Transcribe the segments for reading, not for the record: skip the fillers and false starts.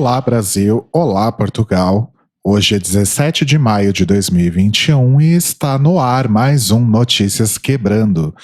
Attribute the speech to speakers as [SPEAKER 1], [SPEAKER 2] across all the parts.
[SPEAKER 1] Olá, Brasil! Olá, Portugal! Hoje é 17 de maio de 2021 e está no ar mais um Notícias Quebrando.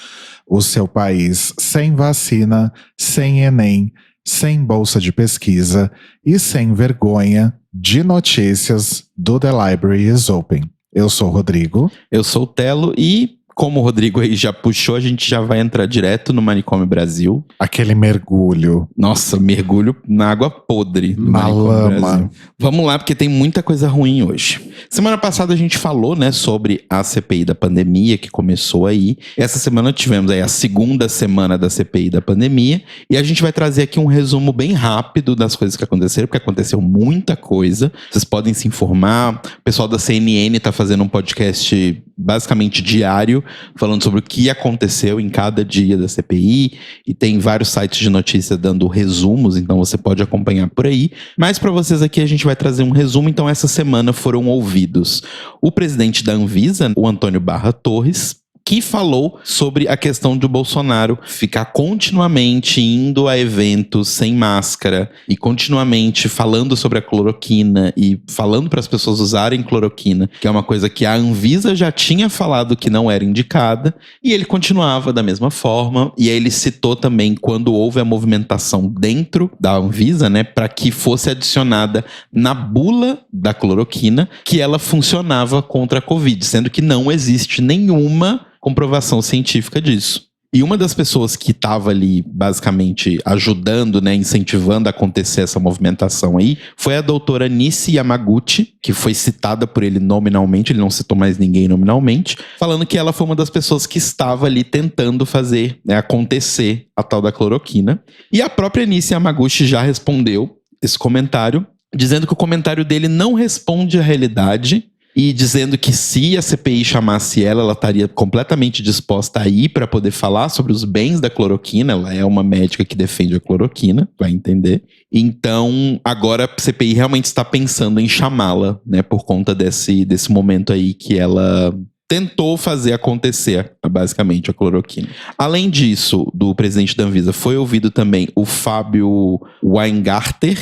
[SPEAKER 1] O seu país sem vacina, sem Enem, sem bolsa de pesquisa e sem vergonha de notícias do The Library is Open. Eu sou o Rodrigo.
[SPEAKER 2] Eu sou o Telo e, como o Rodrigo aí já puxou, a gente já vai entrar direto no Manicômio Brasil.
[SPEAKER 1] Aquele mergulho.
[SPEAKER 2] Nossa, mergulho na água podre do
[SPEAKER 1] Na
[SPEAKER 2] Manicômio
[SPEAKER 1] lama.
[SPEAKER 2] Brasil. Vamos lá, porque tem muita coisa ruim hoje. Semana passada a gente falou, né, sobre a CPI da pandemia, que começou aí. Essa semana tivemos aí a segunda semana da CPI da pandemia. E a gente vai trazer aqui um resumo bem rápido das coisas que aconteceram, porque aconteceu muita coisa. Vocês podem se informar. O pessoal da CNN tá fazendo um podcast basicamente diário, falando sobre o que aconteceu em cada dia da CPI, e tem vários sites de notícia dando resumos, então você pode acompanhar por aí. Mas para vocês aqui a gente vai trazer um resumo. Então essa semana foram ouvidos o presidente da Anvisa, o Antônio Barra Torres, que falou sobre a questão de o Bolsonaro ficar continuamente indo a eventos sem máscara e continuamente falando sobre a cloroquina e falando para as pessoas usarem cloroquina, que é uma coisa que a Anvisa já tinha falado que não era indicada, e ele continuava da mesma forma. E aí ele citou também quando houve a movimentação dentro da Anvisa, né, para que fosse adicionada na bula da cloroquina que ela funcionava contra a Covid, sendo que não existe nenhuma comprovação científica disso. E uma das pessoas que estava ali, basicamente, ajudando, né, incentivando a acontecer essa movimentação aí, foi a doutora Nissi Yamaguchi, que foi citada por ele nominalmente, ele não citou mais ninguém nominalmente, falando que ela foi uma das pessoas que estava ali tentando fazer, né, acontecer a tal da cloroquina. E a própria Nissi Yamaguchi já respondeu esse comentário, dizendo que o comentário dele não responde à realidade, e dizendo que se a CPI chamasse ela estaria completamente disposta a ir para poder falar sobre os bens da cloroquina. Ela é uma médica que defende a cloroquina, vai entender. Então, agora a CPI realmente está pensando em chamá-la, né, por conta desse momento aí que ela tentou fazer acontecer, basicamente, a cloroquina. Além disso, do presidente da Anvisa, foi ouvido também o Fábio Weingarten,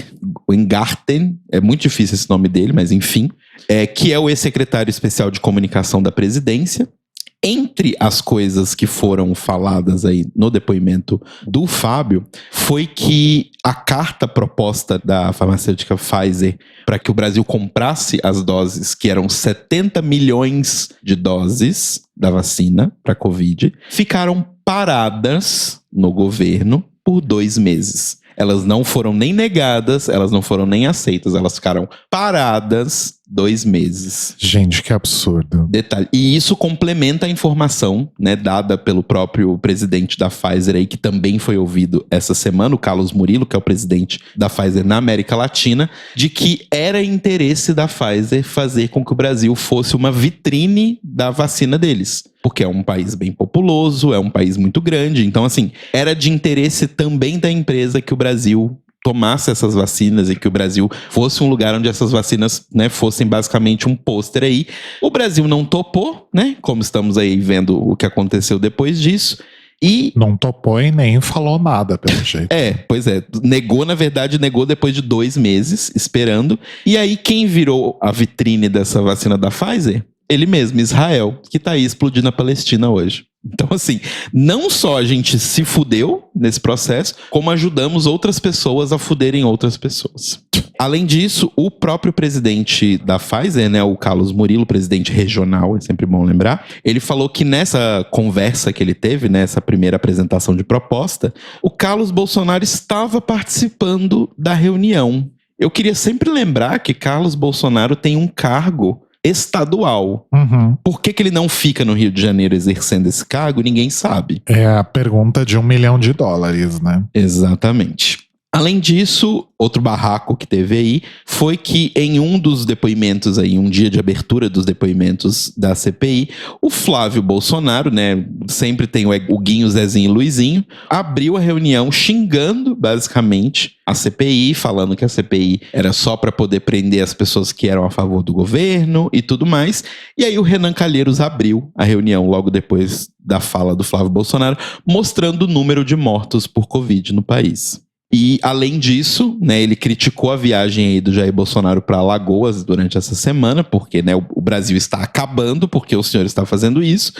[SPEAKER 2] é muito difícil esse nome dele, mas enfim, que é o ex-secretário especial de comunicação da presidência. Entre as coisas que foram faladas aí no depoimento do Fábio, foi que a carta proposta da farmacêutica Pfizer para que o Brasil comprasse as doses, que eram 70 milhões de doses da vacina para a Covid, ficaram paradas no governo por 2 meses. Elas não foram nem negadas, elas não foram nem aceitas, elas ficaram paradas 2 meses.
[SPEAKER 1] Gente, que absurdo.
[SPEAKER 2] Detalhe. E isso complementa a informação, né, dada pelo próprio presidente da Pfizer aí, que também foi ouvido essa semana, o Carlos Murilo, que é o presidente da Pfizer na América Latina, de que era interesse da Pfizer fazer com que o Brasil fosse uma vitrine da vacina deles. Porque é um país bem populoso, é um país muito grande. Então, assim, era de interesse também da empresa que o Brasil tomasse essas vacinas e que o Brasil fosse um lugar onde essas vacinas, né, fossem basicamente um pôster aí. O Brasil não topou, né? Como estamos aí vendo o que aconteceu depois disso. E
[SPEAKER 1] não topou e nem falou nada, pelo jeito.
[SPEAKER 2] Pois é. Negou, na verdade, depois de 2 meses, esperando. E aí, quem virou a vitrine dessa vacina da Pfizer? Ele mesmo, Israel, que tá aí explodindo a Palestina hoje. Então, assim, não só a gente se fudeu nesse processo, como ajudamos outras pessoas a fuderem outras pessoas. Além disso, o próprio presidente da Pfizer, né, o Carlos Murilo, presidente regional, é sempre bom lembrar, ele falou que nessa conversa que ele teve, nessa primeira apresentação de proposta, o Carlos Bolsonaro estava participando da reunião. Eu queria sempre lembrar que Carlos Bolsonaro tem um cargo estadual.
[SPEAKER 1] Uhum.
[SPEAKER 2] Por que ele não fica no Rio de Janeiro exercendo esse cargo? Ninguém sabe.
[SPEAKER 1] É a pergunta de $1 milhão, né?
[SPEAKER 2] Exatamente. Além disso, outro barraco que teve aí foi que em um dos depoimentos aí, um dia de abertura dos depoimentos da CPI, o Flávio Bolsonaro, né, sempre tem o Guinho, Zezinho e Luizinho, abriu a reunião xingando basicamente a CPI, falando que a CPI era só para poder prender as pessoas que eram a favor do governo e tudo mais. E aí o Renan Calheiros abriu a reunião logo depois da fala do Flávio Bolsonaro, mostrando o número de mortos por Covid no país. E, além disso, né, ele criticou a viagem aí do Jair Bolsonaro para Alagoas durante essa semana, porque, né, o Brasil está acabando, porque o senhor está fazendo isso.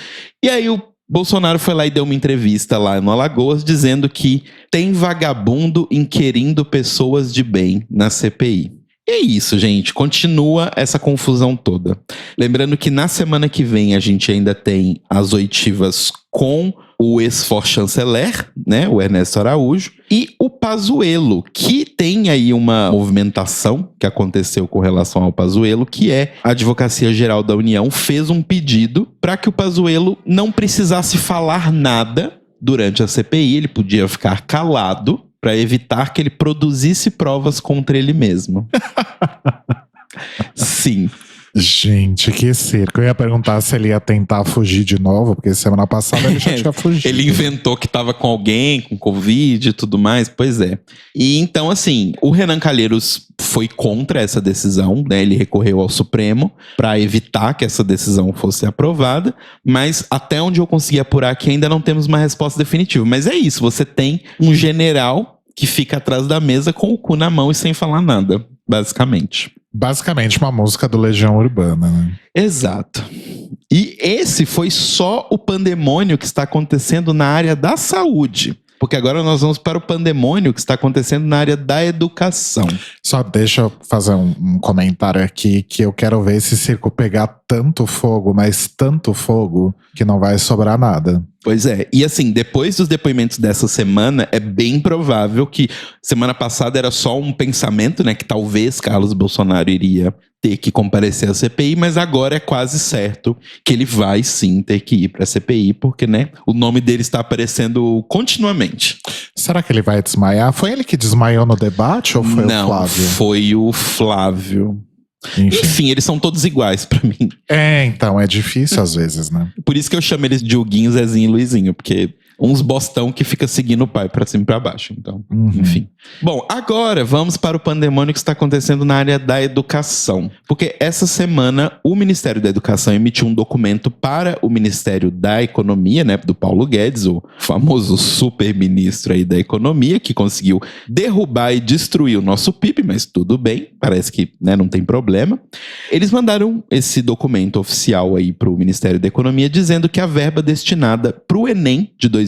[SPEAKER 2] E aí o Bolsonaro foi lá e deu uma entrevista lá no Alagoas dizendo que tem vagabundo inquirindo pessoas de bem na CPI. E é isso, gente. Continua essa confusão toda. Lembrando que na semana que vem a gente ainda tem as oitivas com o ex-chanceler, né, o Ernesto Araújo, e o Pazuello, que tem aí uma movimentação que aconteceu com relação ao Pazuello, que é a Advocacia Geral da União fez um pedido para que o Pazuello não precisasse falar nada durante a CPI, ele podia ficar calado para evitar que ele produzisse provas contra ele mesmo. Sim.
[SPEAKER 1] Gente, que cerco. Eu ia perguntar se ele ia tentar fugir de novo, porque semana passada ele já tinha fugido.
[SPEAKER 2] Ele inventou que estava com alguém, com Covid e tudo mais, pois é. E então, assim, o Renan Calheiros foi contra essa decisão, né? Ele recorreu ao Supremo para evitar que essa decisão fosse aprovada, mas até onde eu consegui apurar aqui ainda não temos uma resposta definitiva. Mas é isso, você tem um general que fica atrás da mesa com o cu na mão e sem falar nada, basicamente.
[SPEAKER 1] Basicamente uma música do Legião Urbana, né?
[SPEAKER 2] Exato. E esse foi só o pandemônio que está acontecendo na área da saúde. Porque agora nós vamos para o pandemônio que está acontecendo na área da educação.
[SPEAKER 1] Só deixa eu fazer um comentário aqui, que eu quero ver esse circo pegar tanto fogo, mas tanto fogo, que não vai sobrar nada.
[SPEAKER 2] Pois é, e assim, depois dos depoimentos dessa semana, é bem provável que semana passada era só um pensamento, né, que talvez Carlos Bolsonaro iria ter que comparecer à CPI, mas agora é quase certo que ele vai sim ter que ir para a CPI, porque, né, o nome dele está aparecendo continuamente.
[SPEAKER 1] Será que ele vai desmaiar? Foi ele que desmaiou no debate ou foi o Flávio?
[SPEAKER 2] Não, foi o Flávio. Enfim, eles são todos iguais pra mim.
[SPEAKER 1] É, então, é difícil às vezes, né?
[SPEAKER 2] Por isso que eu chamo eles de Huguinho, Zezinho e Luizinho, porque uns bostão que fica seguindo o pai pra cima e pra baixo. Então, enfim. Bom, agora vamos para o pandemônio que está acontecendo na área da educação. Porque essa semana o Ministério da Educação emitiu um documento para o Ministério da Economia, né, do Paulo Guedes, o famoso super ministro aí da Economia, que conseguiu derrubar e destruir o nosso PIB, mas tudo bem, parece que, né, não tem problema. Eles mandaram esse documento oficial aí para o Ministério da Economia dizendo que a verba destinada para o Enem de 2021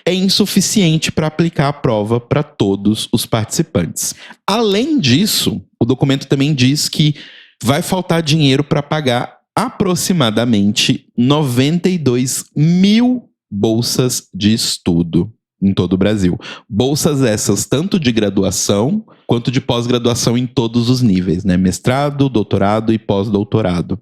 [SPEAKER 2] é insuficiente para aplicar a prova para todos os participantes. Além disso, o documento também diz que vai faltar dinheiro para pagar aproximadamente 92 mil bolsas de estudo em todo o Brasil. Bolsas essas tanto de graduação quanto de pós-graduação em todos os níveis, né? Mestrado, doutorado e pós-doutorado.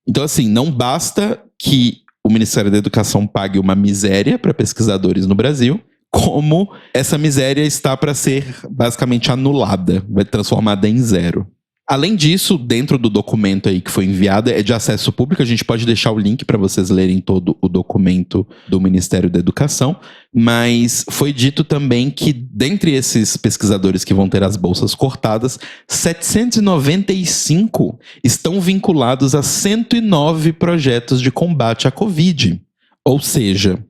[SPEAKER 2] Então, assim, não basta que o Ministério da Educação pague uma miséria para pesquisadores no Brasil, como essa miséria está para ser basicamente anulada, vai transformada em zero. Além disso, dentro do documento aí que foi enviado, é de acesso público, a gente pode deixar o link para vocês lerem todo o documento do Ministério da Educação, mas foi dito também que, dentre esses pesquisadores que vão ter as bolsas cortadas, 795 estão vinculados a 109 projetos de combate à Covid. Ou seja,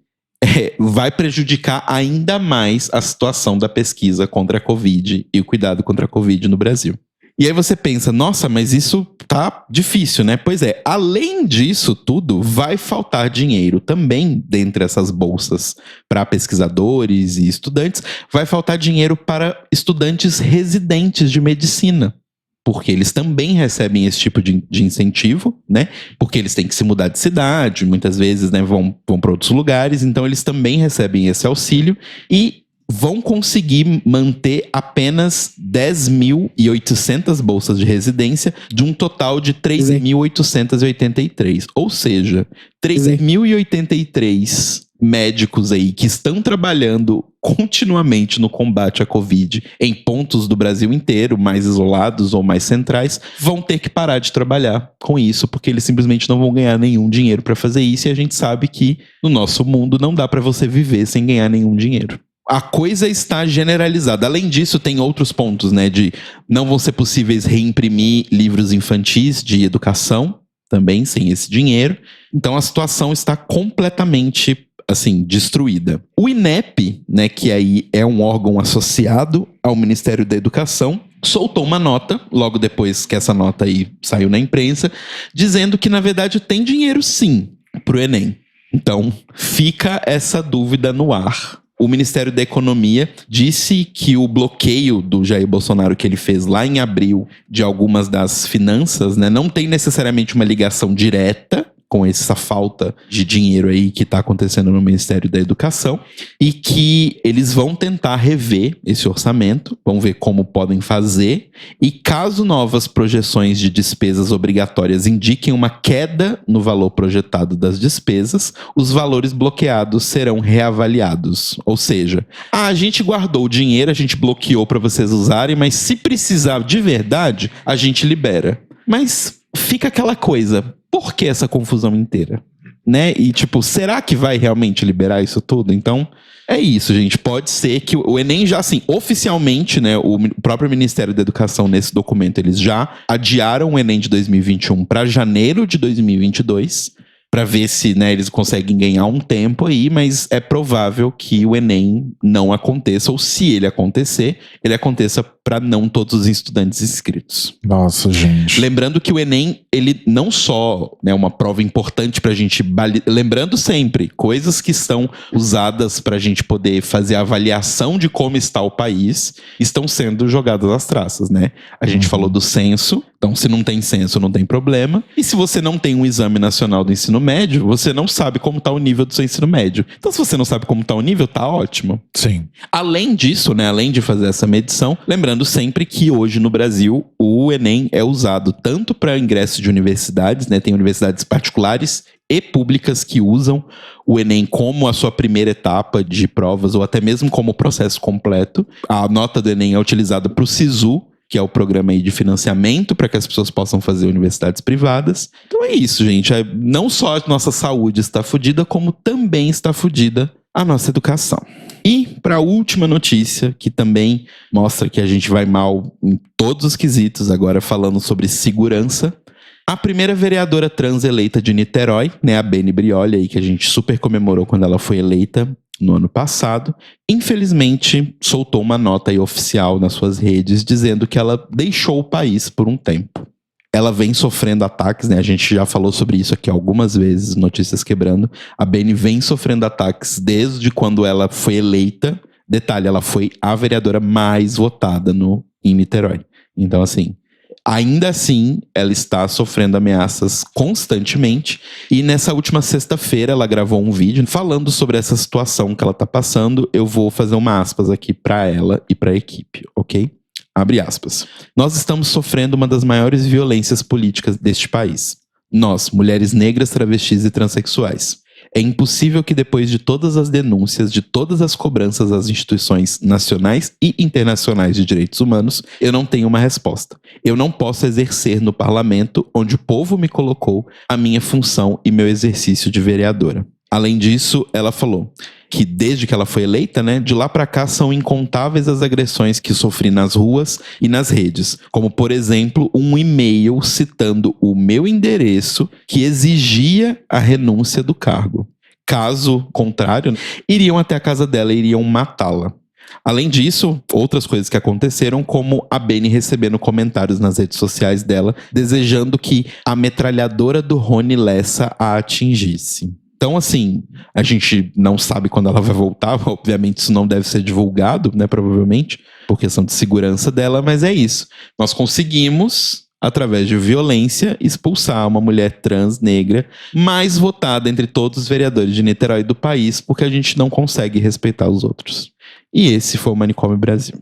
[SPEAKER 2] vai prejudicar ainda mais a situação da pesquisa contra a Covid e o cuidado contra a Covid no Brasil. E aí você pensa, nossa, mas isso tá difícil, né? Pois é, além disso tudo, vai faltar dinheiro também dentre essas bolsas para pesquisadores e estudantes, vai faltar dinheiro para estudantes residentes de medicina, porque eles também recebem esse tipo de incentivo, né? Porque eles têm que se mudar de cidade, muitas vezes, né, vão para outros lugares, então eles também recebem esse auxílio e vão conseguir manter apenas 10.800 bolsas de residência de um total de 3.883. Ou seja, 3.083 médicos aí que estão trabalhando continuamente no combate à Covid em pontos do Brasil inteiro, mais isolados ou mais centrais, vão ter que parar de trabalhar com isso, porque eles simplesmente não vão ganhar nenhum dinheiro para fazer isso, e a gente sabe que no nosso mundo não dá para você viver sem ganhar nenhum dinheiro. A coisa está generalizada. Além disso, tem outros pontos, né? De não vão ser possíveis reimprimir livros infantis de educação, também sem esse dinheiro. Então a situação está completamente assim, destruída. O INEP, né, que aí é um órgão associado ao Ministério da Educação, soltou uma nota, logo depois que essa nota aí saiu na imprensa, dizendo que, na verdade, tem dinheiro sim pro Enem. Então, fica essa dúvida no ar. O Ministério da Economia disse que o bloqueio do Jair Bolsonaro que ele fez lá em abril de algumas das finanças, né, não tem necessariamente uma ligação direta com essa falta de dinheiro aí que está acontecendo no Ministério da Educação, e que eles vão tentar rever esse orçamento, vão ver como podem fazer, e caso novas projeções de despesas obrigatórias indiquem uma queda no valor projetado das despesas, os valores bloqueados serão reavaliados. Ou seja, a gente guardou o dinheiro, a gente bloqueou para vocês usarem, mas se precisar de verdade, a gente libera. Mas fica aquela coisa, por que essa confusão inteira? Né? E tipo, será que vai realmente liberar isso tudo? Então, é isso, gente. Pode ser que o Enem já, assim, oficialmente, né, o próprio Ministério da Educação, nesse documento, eles já adiaram o Enem de 2021 para janeiro de 2022, para ver se, né, eles conseguem ganhar um tempo aí, mas é provável que o Enem não aconteça, ou se ele aconteça para não todos os estudantes inscritos.
[SPEAKER 1] Nossa, gente.
[SPEAKER 2] Lembrando que o Enem, ele não só é uma prova importante pra gente... Lembrando sempre, coisas que estão usadas pra gente poder fazer a avaliação de como está o país, estão sendo jogadas às traças, né? A gente falou do censo, então se não tem censo, não tem problema. E se você não tem um exame nacional do ensino médio, você não sabe como está o nível do seu ensino médio. Então se você não sabe como está o nível, tá ótimo.
[SPEAKER 1] Sim.
[SPEAKER 2] Além disso, né, além de fazer essa medição, lembrando sempre que hoje no Brasil o Enem é usado tanto para ingresso de universidades, né, tem universidades particulares e públicas que usam o Enem como a sua primeira etapa de provas ou até mesmo como processo completo. A nota do Enem é utilizada para o SISU, que é o programa aí de financiamento para que as pessoas possam fazer universidades privadas. Então é isso, gente. Não só a nossa saúde está fodida, como também está fodida a nossa educação. E para a última notícia, que também mostra que a gente vai mal em todos os quesitos, agora falando sobre segurança. A primeira vereadora trans eleita de Niterói, né, a Beni Brioli, aí, que a gente super comemorou quando ela foi eleita no ano passado, infelizmente soltou uma nota aí oficial nas suas redes dizendo que ela deixou o país por um tempo. Ela vem sofrendo ataques, né? A gente já falou sobre isso aqui algumas vezes, Notícias Quebrando. A Beni vem sofrendo ataques desde quando ela foi eleita. Detalhe, ela foi a vereadora mais votada em Niterói. Então, assim, ainda assim, ela está sofrendo ameaças constantemente. E nessa última sexta-feira, ela gravou um vídeo falando sobre essa situação que ela está passando. Eu vou fazer uma aspas aqui para ela e para a equipe, ok? Abre aspas. Nós estamos sofrendo uma das maiores violências políticas deste país. Nós, mulheres negras, travestis e transexuais. É impossível que depois de todas as denúncias, de todas as cobranças às instituições nacionais e internacionais de direitos humanos, eu não tenha uma resposta. Eu não posso exercer no parlamento, onde o povo me colocou, a minha função e meu exercício de vereadora. Além disso, ela falou que desde que ela foi eleita, né, de lá pra cá são incontáveis as agressões que sofri nas ruas e nas redes, como por exemplo um e-mail citando o meu endereço que exigia a renúncia do cargo. Caso contrário, iriam até a casa dela e iriam matá-la. Além disso, outras coisas que aconteceram, como a Beni recebendo comentários nas redes sociais dela, desejando que a metralhadora do Rony Lessa a atingisse. Então, assim, a gente não sabe quando ela vai voltar. Obviamente, isso não deve ser divulgado, né? Provavelmente, por questão de segurança dela, mas é isso. Nós conseguimos, através de violência, expulsar uma mulher trans negra mais votada entre todos os vereadores de Niterói do país, porque a gente não consegue respeitar os outros. E esse foi o Manicômio Brasil.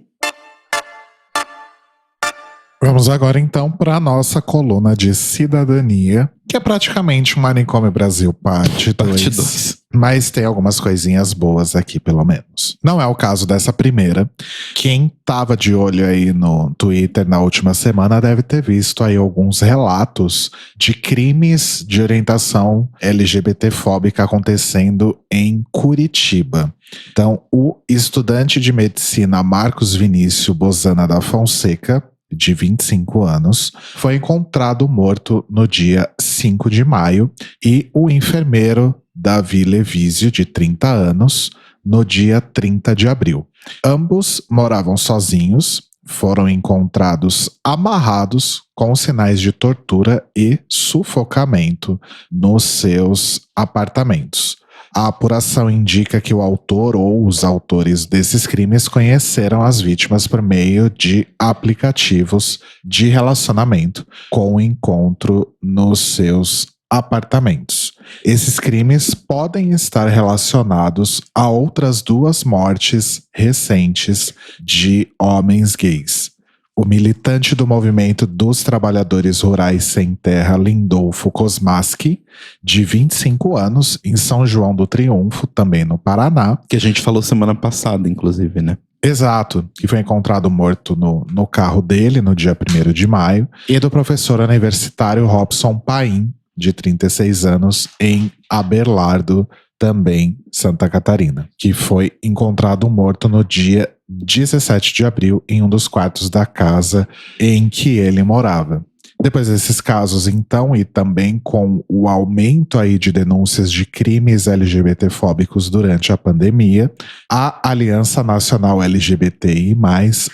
[SPEAKER 1] Vamos agora então para a nossa coluna de cidadania, que é praticamente um Manicômio Brasil parte 2. Mas tem algumas coisinhas boas aqui, pelo menos. Não é o caso dessa primeira. Quem tava de olho aí no Twitter na última semana deve ter visto aí alguns relatos de crimes de orientação LGBTfóbica acontecendo em Curitiba. Então, o estudante de medicina Marcos Vinícius Bozana da Fonseca, de 25 anos, foi encontrado morto no dia 5 de maio e o enfermeiro Davi Levísio, de 30 anos, no dia 30 de abril. Ambos moravam sozinhos, foram encontrados amarrados com sinais de tortura e sufocamento nos seus apartamentos. A apuração indica que o autor ou os autores desses crimes conheceram as vítimas por meio de aplicativos de relacionamento com o encontro nos seus apartamentos. Esses crimes podem estar relacionados a outras 2 mortes recentes de homens gays. O militante do movimento dos trabalhadores rurais sem terra, Lindolfo Kosmaski, de 25 anos, em São João do Triunfo, também no Paraná.
[SPEAKER 2] Que a gente falou semana passada, inclusive, né?
[SPEAKER 1] Exato, que foi encontrado morto no carro dele no dia 1º de maio. E do professor universitário Robson Paim, de 36 anos, em Abelardo, também Santa Catarina, que foi encontrado morto no dia 17 de abril em um dos quartos da casa em que ele morava. Depois desses casos, então, e também com o aumento aí de denúncias de crimes LGBTfóbicos durante a pandemia, a Aliança Nacional LGBTI+,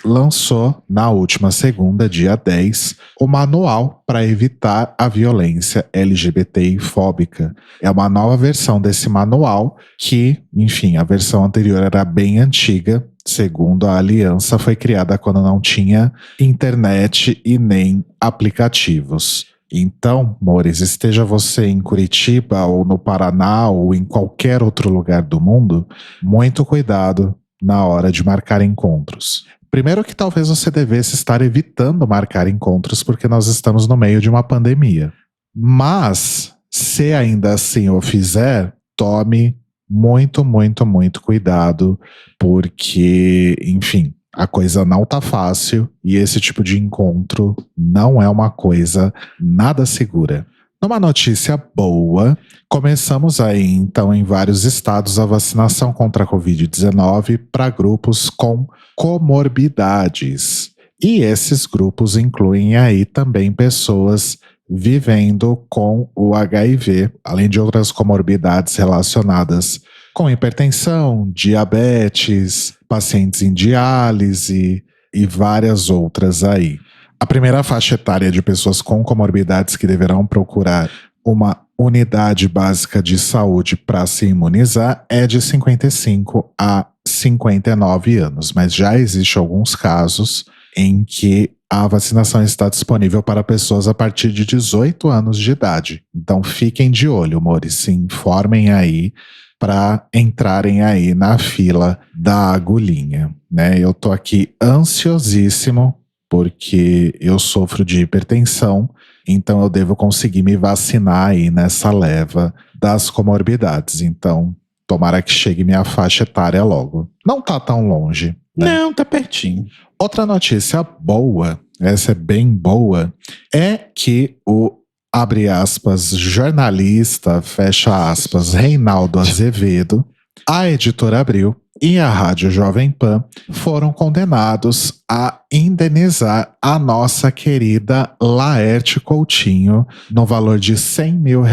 [SPEAKER 1] lançou na última segunda, dia 10, o Manual para Evitar a Violência LGBTI-fóbica. É uma nova versão desse manual que, enfim, a versão anterior era bem antiga. Segundo a aliança, foi criada quando não tinha internet e nem aplicativos. Então, amores, esteja você em Curitiba ou no Paraná ou em qualquer outro lugar do mundo, muito cuidado na hora de marcar encontros. Primeiro que talvez você devesse estar evitando marcar encontros porque nós estamos no meio de uma pandemia. Mas, se ainda assim o fizer, tome muito, muito, muito cuidado, porque, enfim, a coisa não tá fácil e esse tipo de encontro não é uma coisa nada segura. Numa notícia boa, começamos aí então em vários estados a vacinação contra a Covid-19 para grupos com comorbidades. E esses grupos incluem aí também pessoas vivendo com o HIV, além de outras comorbidades relacionadas com hipertensão, diabetes, pacientes em diálise e várias outras aí. A primeira faixa etária de pessoas com comorbidades que deverão procurar uma unidade básica de saúde para se imunizar é de 55 a 59 anos, mas já existem alguns casos em que a vacinação está disponível para pessoas a partir de 18 anos de idade. Então fiquem de olho, amores, se informem aí para entrarem aí na fila da agulhinha, né? Eu tô aqui ansiosíssimo porque eu sofro de hipertensão, então eu devo conseguir me vacinar aí nessa leva das comorbidades. Então, tomara que chegue minha faixa etária logo. Não tá tão longe, né?
[SPEAKER 2] Não, tá pertinho.
[SPEAKER 1] Outra notícia boa, essa é bem boa, é que o, abre aspas, jornalista, fecha aspas, Reinaldo Azevedo, a Editora Abril e a Rádio Jovem Pan foram condenados a indenizar a nossa querida Laerte Coutinho no valor de R$100 mil.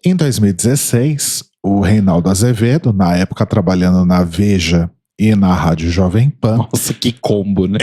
[SPEAKER 1] Em 2016, o Reinaldo Azevedo, na época trabalhando na Veja e na Rádio Jovem Pan.
[SPEAKER 2] Nossa, que combo, né?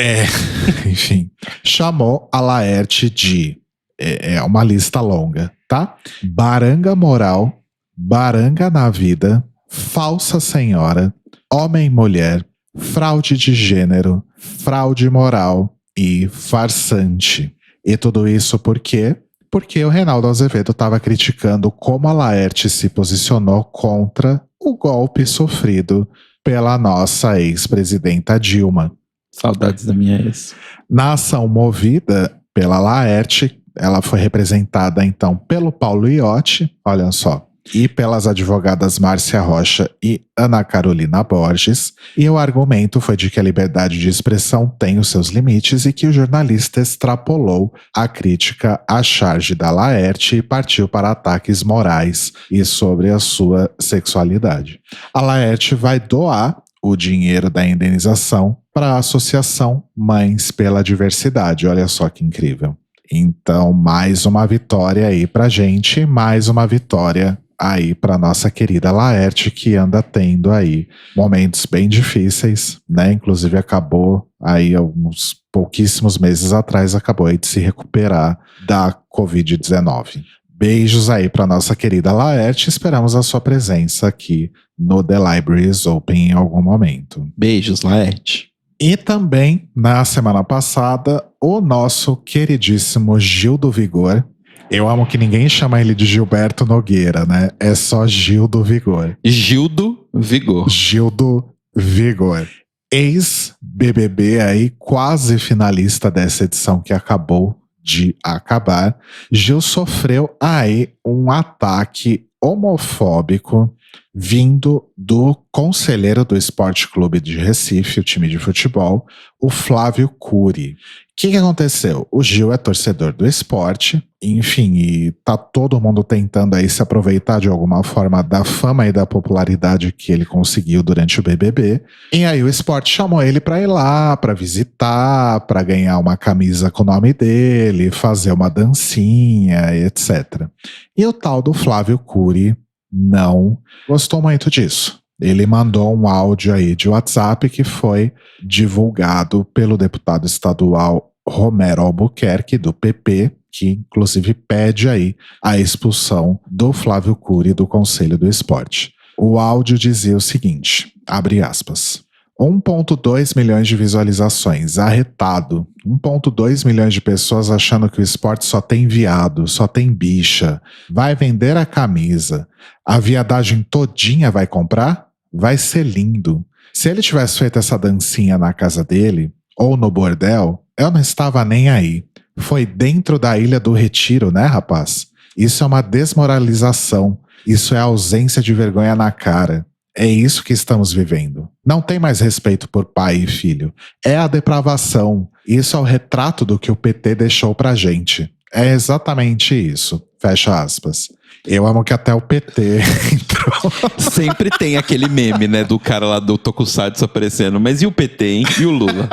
[SPEAKER 1] Enfim, chamou a Laerte de, é uma lista longa, tá? Baranga moral, baranga na vida, falsa senhora, homem e mulher, fraude de gênero, fraude moral e farsante. E tudo isso por quê? Porque o Reinaldo Azevedo estava criticando como a Laerte se posicionou contra o golpe sofrido pela nossa ex-presidenta Dilma.
[SPEAKER 2] Saudades da minha ex.
[SPEAKER 1] Na ação movida pela Laerte, ela foi representada então pelo Paulo Iotti, olha só, e pelas advogadas Márcia Rocha e Ana Carolina Borges, e o argumento foi de que a liberdade de expressão tem os seus limites e que o jornalista extrapolou a crítica à charge da Laerte e partiu para ataques morais e sobre a sua sexualidade. A Laerte vai doar o dinheiro da indenização para a Associação Mães pela Diversidade. Olha só que incrível. Então, mais uma vitória aí pra gente, mais uma vitória aí pra nossa querida Laerte, que anda tendo aí momentos bem difíceis, né? Inclusive acabou aí uns pouquíssimos meses atrás, acabou aí de se recuperar da Covid-19. Beijos aí pra nossa querida Laerte, esperamos a sua presença aqui no The Library is Open em algum momento.
[SPEAKER 2] Beijos, Laerte.
[SPEAKER 1] E também, na semana passada, o nosso queridíssimo Gil do Vigor. Eu amo que ninguém chama ele de Gilberto Nogueira, né? É só Gil do Vigor.
[SPEAKER 2] Gildo Vigor.
[SPEAKER 1] Gil do Vigor. Ex-BBB aí, quase finalista dessa edição que acabou de acabar. Gil sofreu aí um ataque homofóbico vindo do conselheiro do Esporte Clube de Recife, o time de futebol, o Flávio Cury. O que aconteceu? O Gil é torcedor do esporte, enfim, e tá todo mundo tentando aí se aproveitar de alguma forma da fama e da popularidade que ele conseguiu durante o BBB. E aí o esporte chamou ele pra ir lá, pra visitar, pra ganhar uma camisa com o nome dele, fazer uma dancinha, etc. E o tal do Flávio Cury não gostou muito disso. Ele mandou um áudio aí de WhatsApp que foi divulgado pelo deputado estadual Romero Albuquerque, do PP, que inclusive pede aí a expulsão do Flávio Cury do Conselho do Esporte. O áudio dizia o seguinte, abre aspas, 1,2 milhões de visualizações, arretado. 1,2 milhões de pessoas achando que o esporte só tem viado, só tem bicha. Vai vender a camisa. A viadagem todinha vai comprar? Vai ser lindo. Se ele tivesse feito essa dancinha na casa dele, ou no bordel, eu não estava nem aí. Foi dentro da Ilha do Retiro, né, rapaz? Isso é uma desmoralização. Isso é ausência de vergonha na cara. É isso que estamos vivendo. Não tem mais respeito por pai e filho. É a depravação. Isso é o retrato do que o PT deixou pra gente. É exatamente isso. Fecha aspas. Eu amo que até o PT entrou.
[SPEAKER 2] Sempre tem aquele meme, né, do cara lá do Tokusatsu aparecendo. Mas e o PT, hein? E o Lula?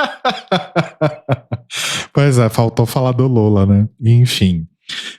[SPEAKER 1] Pois é, faltou falar do Lula, né? Enfim.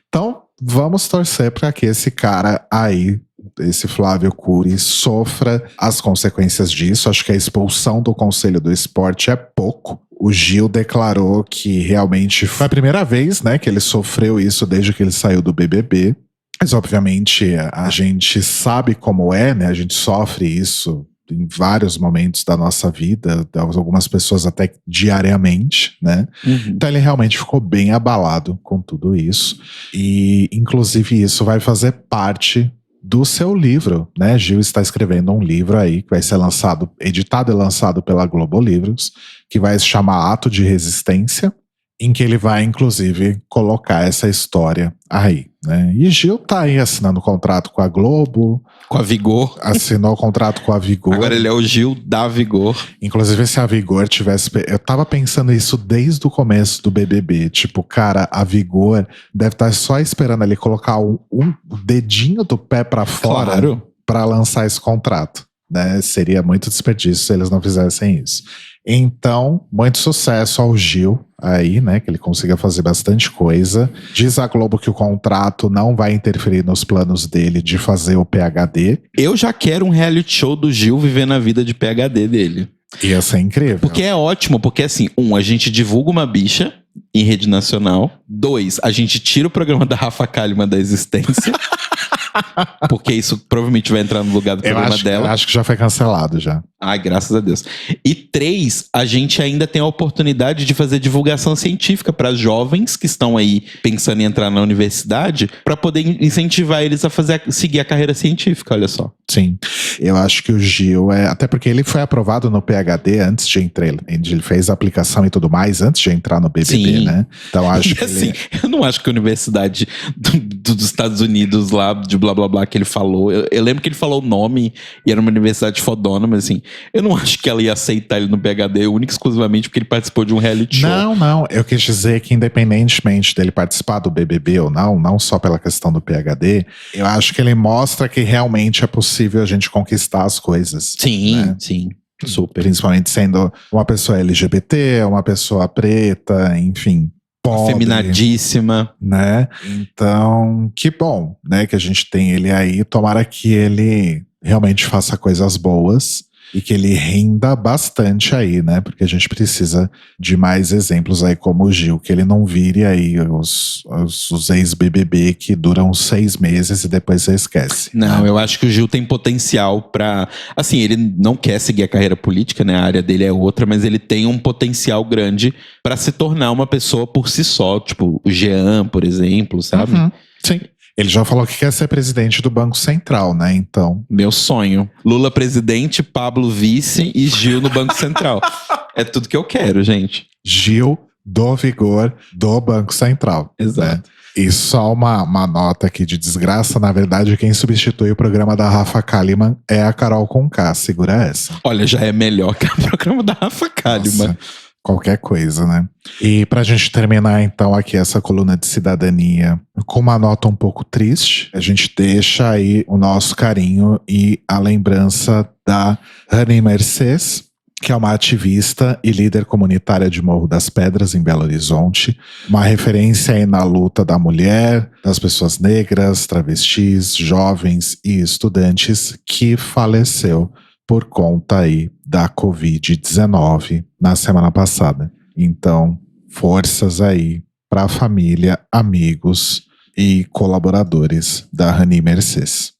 [SPEAKER 1] Então, vamos torcer para que esse cara aí, esse Flávio Cury, sofra as consequências disso. Acho que a expulsão do Conselho do Esporte é pouco. O Gil declarou que realmente foi a primeira vez, né, que ele sofreu isso desde que ele saiu do BBB. Mas, obviamente, a gente sabe como é, né? A gente sofre isso em vários momentos da nossa vida, algumas pessoas até diariamente, né?
[SPEAKER 2] Uhum.
[SPEAKER 1] Então ele realmente ficou bem abalado com tudo isso. E, inclusive, isso vai fazer parte do seu livro, né? Gil está escrevendo um livro aí que vai ser lançado, editado e lançado pela Globo Livros, que vai se chamar Ato de Resistência, em que ele vai, inclusive, colocar essa história aí, né? E Gil tá aí assinando contrato com a Globo.
[SPEAKER 2] Com a Vigor.
[SPEAKER 1] Assinou o contrato com a Vigor.
[SPEAKER 2] Agora ele é o Gil da Vigor.
[SPEAKER 1] Inclusive, se a Vigor tivesse... Eu tava pensando isso desde o começo do BBB. Tipo, cara, a Vigor deve estar só esperando ele colocar um dedinho do pé pra fora,
[SPEAKER 2] claro,
[SPEAKER 1] pra lançar esse contrato, né? Seria muito desperdício se eles não fizessem isso. Então, muito sucesso ao Gil aí, né, que ele consiga fazer bastante coisa. Diz a Globo que o contrato não vai interferir nos planos dele de fazer o PhD.
[SPEAKER 2] Eu já quero um reality show do Gil vivendo a vida de PhD dele.
[SPEAKER 1] Ia ser incrível.
[SPEAKER 2] Porque é ótimo, porque assim, a gente divulga uma bicha em rede nacional. 2, a gente tira o programa da Rafa Kalimann da existência. Porque isso provavelmente vai entrar no lugar do programa dela.
[SPEAKER 1] Eu acho que já foi cancelado já.
[SPEAKER 2] Ai, graças a Deus. E 3, a gente ainda tem a oportunidade de fazer divulgação científica para jovens que estão aí pensando em entrar na universidade, para poder incentivar eles a seguir a carreira científica, olha só.
[SPEAKER 1] Sim, eu acho que o Gil até porque ele foi aprovado no PhD antes de entrar, ele fez a aplicação e tudo mais antes de entrar no BBB,
[SPEAKER 2] sim,
[SPEAKER 1] né? Então acho que
[SPEAKER 2] assim, eu não acho que a universidade dos Estados Unidos lá, de blá blá blá que ele falou, eu lembro que ele falou o nome e era uma universidade fodona, mas assim, eu não acho que ela ia aceitar ele no PhD único exclusivamente porque ele participou de um reality show.
[SPEAKER 1] Não, eu quis dizer que independentemente dele participar do BBB ou não só pela questão do PhD, eu acho que ele mostra que realmente é possível a gente conquistar as coisas.
[SPEAKER 2] Sim,
[SPEAKER 1] né?
[SPEAKER 2] sim. Super.
[SPEAKER 1] Principalmente sendo uma pessoa LGBT, uma pessoa preta, enfim, pobre,
[SPEAKER 2] Afeminadíssima.
[SPEAKER 1] né? Então, que bom, né, que a gente tem ele aí. Tomara que ele realmente faça coisas boas e que ele renda bastante aí, né? Porque a gente precisa de mais exemplos aí como o Gil, que ele não vire aí os ex-BBB que duram 6 meses e depois você esquece.
[SPEAKER 2] Não,
[SPEAKER 1] né?
[SPEAKER 2] eu acho que o Gil tem potencial pra... Assim, ele não quer seguir a carreira política, né? A área dele é outra, mas ele tem um potencial grande pra se tornar uma pessoa por si só. Tipo, o Jean, por exemplo, sabe?
[SPEAKER 1] Uhum, sim. Ele já falou que quer ser presidente do Banco Central, né? Então,
[SPEAKER 2] Meu sonho. Lula presidente, Pablo vice e Gil no Banco Central. É tudo que eu quero, gente.
[SPEAKER 1] Gil do vigor do Banco Central.
[SPEAKER 2] Exato.
[SPEAKER 1] Né? E só uma nota aqui de desgraça, na verdade, quem substitui o programa da Rafa Kalimann é a Carol Conká, segura essa.
[SPEAKER 2] Olha, já é melhor que o programa da Rafa Kalimann.
[SPEAKER 1] Nossa, qualquer coisa, né? E pra gente terminar, então, aqui essa coluna de cidadania com uma nota um pouco triste, a gente deixa aí o nosso carinho e a lembrança da Rani Mercês, que é uma ativista e líder comunitária de Morro das Pedras, em Belo Horizonte. Uma referência aí na luta da mulher, das pessoas negras, travestis, jovens e estudantes, que faleceu por conta aí da Covid-19 na semana passada. Então, forças aí para a família, amigos e colaboradores da Rani Mercês.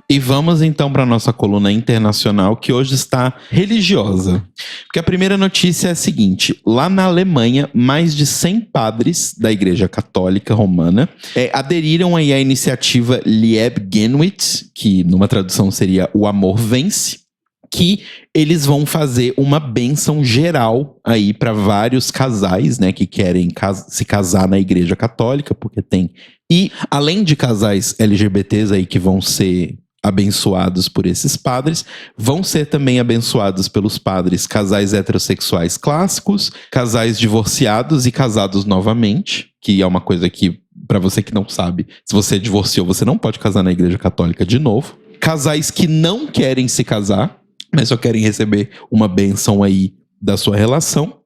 [SPEAKER 2] E vamos então para nossa coluna internacional, que hoje está religiosa. Porque a primeira notícia é a seguinte: lá na Alemanha, mais de 100 padres da Igreja Católica Romana aderiram aí à iniciativa Liebe Genuit, que numa tradução seria O Amor Vence, que eles vão fazer uma bênção geral aí para vários casais, né, que querem se casar na Igreja Católica, porque tem... E além de casais LGBTs aí que vão ser abençoados por esses padres, vão ser também abençoados pelos padres casais heterossexuais clássicos, casais divorciados e casados novamente, que é uma coisa que, para você que não sabe, se você divorciou, você não pode casar na Igreja Católica de novo. Casais que não querem se casar, mas só querem receber uma bênção aí da sua relação.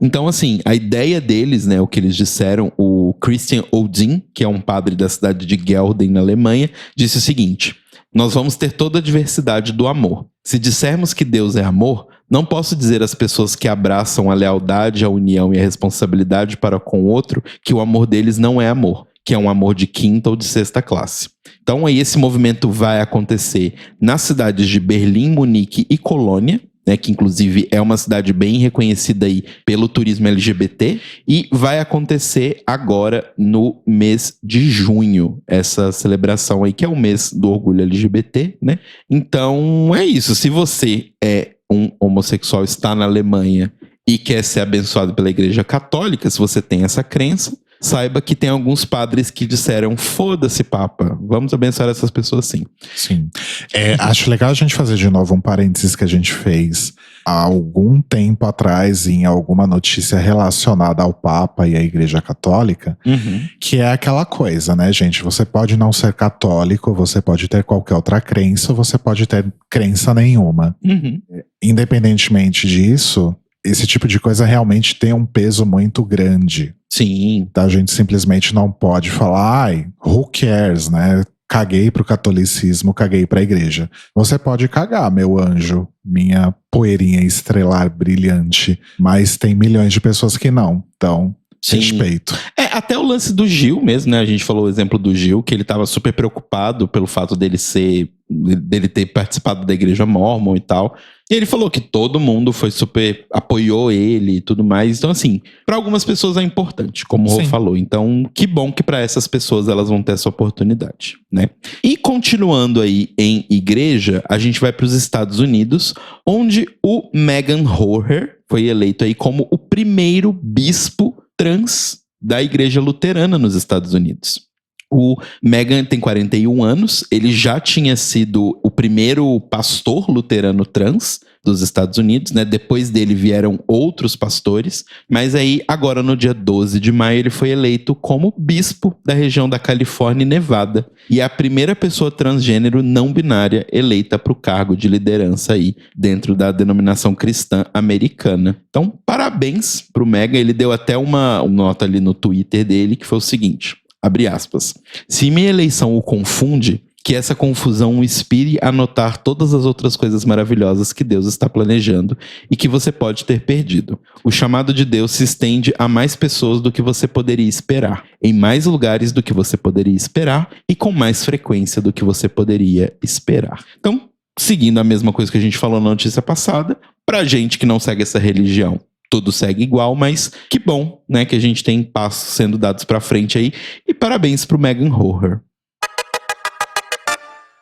[SPEAKER 2] Então, assim, a ideia deles, né, o que eles disseram, o Christian Odin, que é um padre da cidade de Gelden, na Alemanha, disse o seguinte: nós vamos ter toda a diversidade do amor. Se dissermos que Deus é amor, não posso dizer às pessoas que abraçam a lealdade, a união e a responsabilidade para com o outro que o amor deles não é amor, que é um amor de quinta ou de sexta classe. Então aí esse movimento vai acontecer nas cidades de Berlim, Munique e Colônia, né, que inclusive é uma cidade bem reconhecida aí pelo turismo LGBT, e vai acontecer agora no mês de junho, essa celebração aí, que é o mês do orgulho LGBT, né? Então é isso, se você é um homossexual, está na Alemanha e quer ser abençoado pela Igreja Católica, se você tem essa crença, saiba que tem alguns padres que disseram: foda-se, Papa, vamos abençoar essas pessoas sim.
[SPEAKER 1] Sim. Acho legal a gente fazer de novo um parênteses que a gente fez há algum tempo atrás em alguma notícia relacionada ao Papa e à Igreja Católica, que é aquela coisa, né, gente? Você pode não ser católico, você pode ter qualquer outra crença, você pode ter crença nenhuma. Independentemente disso, esse tipo de coisa realmente tem um peso muito grande.
[SPEAKER 2] Sim.
[SPEAKER 1] A gente simplesmente não pode falar, ai, who cares, né? Caguei pro catolicismo, caguei pra igreja. Você pode cagar, meu anjo, minha poeirinha estrelar brilhante, mas tem milhões de pessoas que não. Então,
[SPEAKER 2] sim,
[SPEAKER 1] respeito.
[SPEAKER 2] Até o lance do Gil mesmo, né? A gente falou o exemplo do Gil, que ele tava super preocupado pelo fato dele ter participado da igreja mórmon e tal. E ele falou que todo mundo apoiou ele e tudo mais. Então, assim, para algumas pessoas é importante, como o Rô falou. Então, que bom que para essas pessoas elas vão ter essa oportunidade, né? E continuando aí em igreja, a gente vai para os Estados Unidos, onde o Megan Hoher foi eleito aí como o primeiro bispo trans da igreja luterana nos Estados Unidos. O Meghan tem 41 anos, ele já tinha sido o primeiro pastor luterano trans dos Estados Unidos, né? Depois dele vieram outros pastores, mas aí agora no dia 12 de maio ele foi eleito como bispo da região da Califórnia e Nevada, e é a primeira pessoa transgênero não binária eleita para o cargo de liderança aí dentro da denominação cristã americana. Então, parabéns pro Meghan, ele deu até uma nota ali no Twitter dele que foi o seguinte, abre aspas, se minha eleição o confunde, que essa confusão o inspire a notar todas as outras coisas maravilhosas que Deus está planejando e que você pode ter perdido. O chamado de Deus se estende a mais pessoas do que você poderia esperar, em mais lugares do que você poderia esperar e com mais frequência do que você poderia esperar. Então, seguindo a mesma coisa que a gente falou na notícia passada, pra gente que não segue essa religião, tudo segue igual, mas que bom, né, que a gente tem passos sendo dados pra frente aí, e parabéns pro Meghan Horror.